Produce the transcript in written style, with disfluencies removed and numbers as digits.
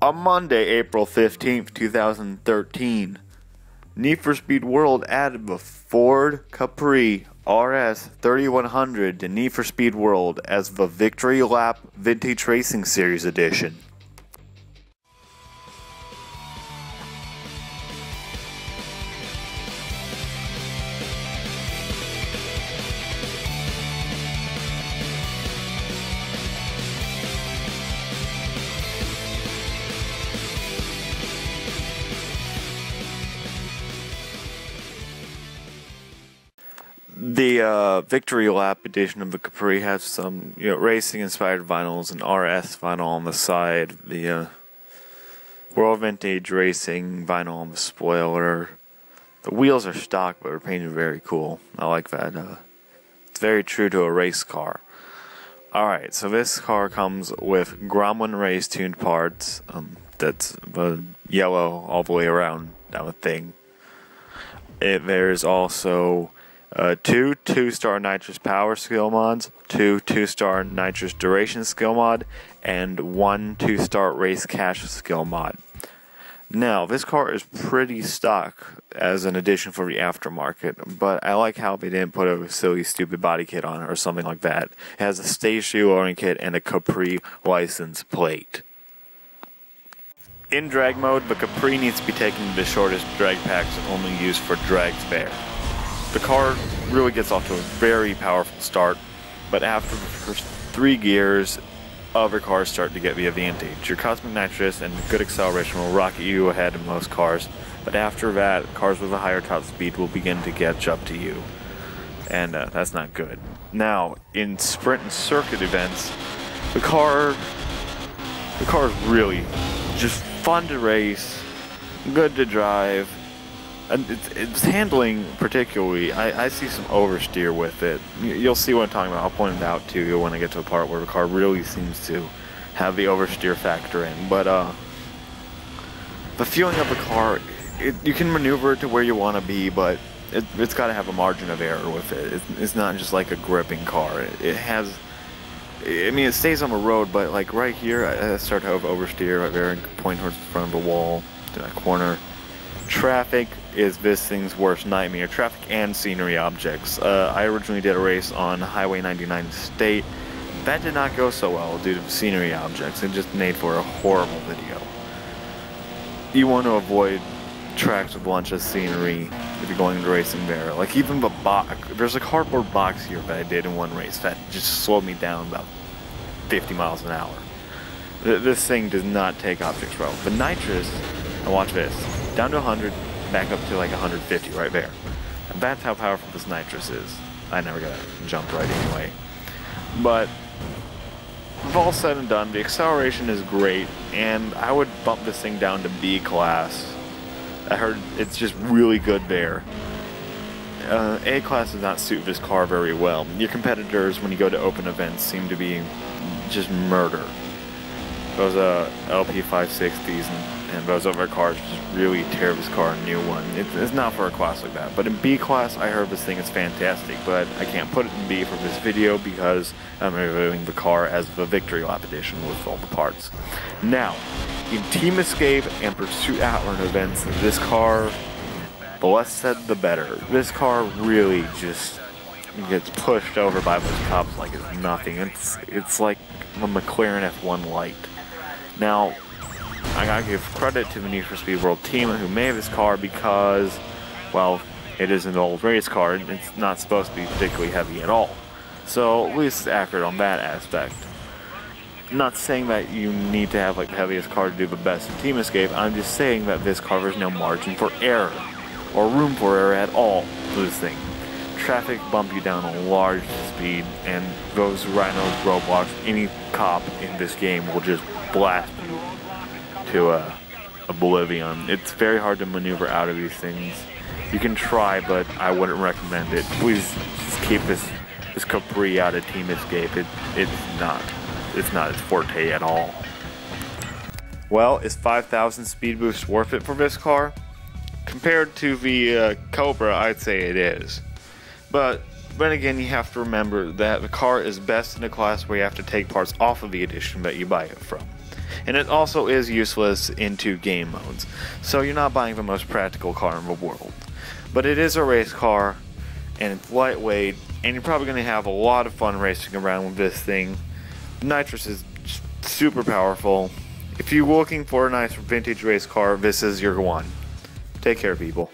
On Monday, April 15th, 2013, Need for Speed World added the Ford Capri RS 3100 to Need for Speed World as the Victory Lap Vintage Racing Series Edition. The Victory Lap edition of the Capri has some, racing-inspired vinyls and RS vinyl on the side. The World Vintage Racing vinyl on the spoiler. The wheels are stock, but are painted very cool. I like that. It's very true to a race car. Alright, so this car comes with Gromlin Race tuned parts. That's yellow all the way around, that thing. There's also two 2-star nitrous power skill mods, two 2-star nitrous duration skill mod, and one 2-star race cash skill mod. Now, this car is pretty stock as an addition for the aftermarket, but I like how they didn't put a silly, stupid body kit on it or something like that. It has a stage lowering kit and a Capri license plate. In drag mode, the Capri needs to be taken to the shortest drag packs only used for drag spare. The car really gets off to a very powerful start, but after the first 3 gears, other cars start to get the advantage. Your cosmic nitrous and good acceleration will rocket you ahead of most cars, but after that, cars with a higher top speed will begin to catch up to you, and that's not good. Now, in sprint and circuit events, the car is really just fun to race, good to drive. And it's handling particularly, I see some oversteer with it. You'll see what I'm talking about. I'll point it out to you when I get to a part where the car really seems to have the oversteer factor in. But the feeling of the car, you can maneuver it to where you want to be, but it's got to have a margin of error with it. It's not just like a gripping car. It has, it stays on the road, but like right here, I start to have oversteer right there and point towards the front of the wall to that corner. Traffic is this thing's worst nightmare. Traffic and scenery objects. I originally did a race on Highway 99 State. That did not go so well due to the scenery objects. It just made for a horrible video. You want to avoid tracks with a bunch of scenery if you're going into racing there. Like even the box, there's a cardboard box here that I did in one race that just slowed me down about 50 miles an hour. This thing does not take objects well. The nitrous, now watch this. Down to 100, back up to like 150 right there. And that's how powerful this nitrous is. I never got a jump right anyway. But with all said and done, the acceleration is great, and I would bump this thing down to B class. I heard it's just really good there. A class does not suit this car very well. Your competitors, when you go to open events, seem to be just murder. Those LP 560s and those other cars just really tear this car a new one. It's not for a class like that. But in B class, I heard this thing is fantastic, but I can't put it in B for this video because I'm reviewing the car as the Victory Lap edition with all the parts. Now, in Team Escape and Pursuit Outrun events, this car, the less said the better. This car really just gets pushed over by those cops like it's nothing. It's like the McLaren F1 Light. Now, I gotta give credit to the Need for Speed World team who made this car because, well, it is an old race car and it's not supposed to be particularly heavy at all. So at least it's accurate on that aspect. I'm not saying that you need to have like the heaviest car to do the best in Team Escape. I'm just saying that this car has no margin for error or room for error at all for this thing. Traffic bump you down a large speed, and those rhinos roadblocks, any cop in this game will just blast you to oblivion. It's very hard to maneuver out of these things. You can try, but I wouldn't recommend it. Please just keep this Capri out of Team Escape. It's not its forte at all. Well, is 5,000 speed boost worth it for this car? Compared to the Cobra, I'd say it is. But then again, you have to remember that the car is best in a class where you have to take parts off of the edition that you buy it from. And it also is useless in 2 game modes, so you're not buying the most practical car in the world. But it is a race car, and it's lightweight, and you're probably going to have a lot of fun racing around with this thing. Nitrous is super powerful. If you're looking for a nice vintage race car, this is your one. Take care, people.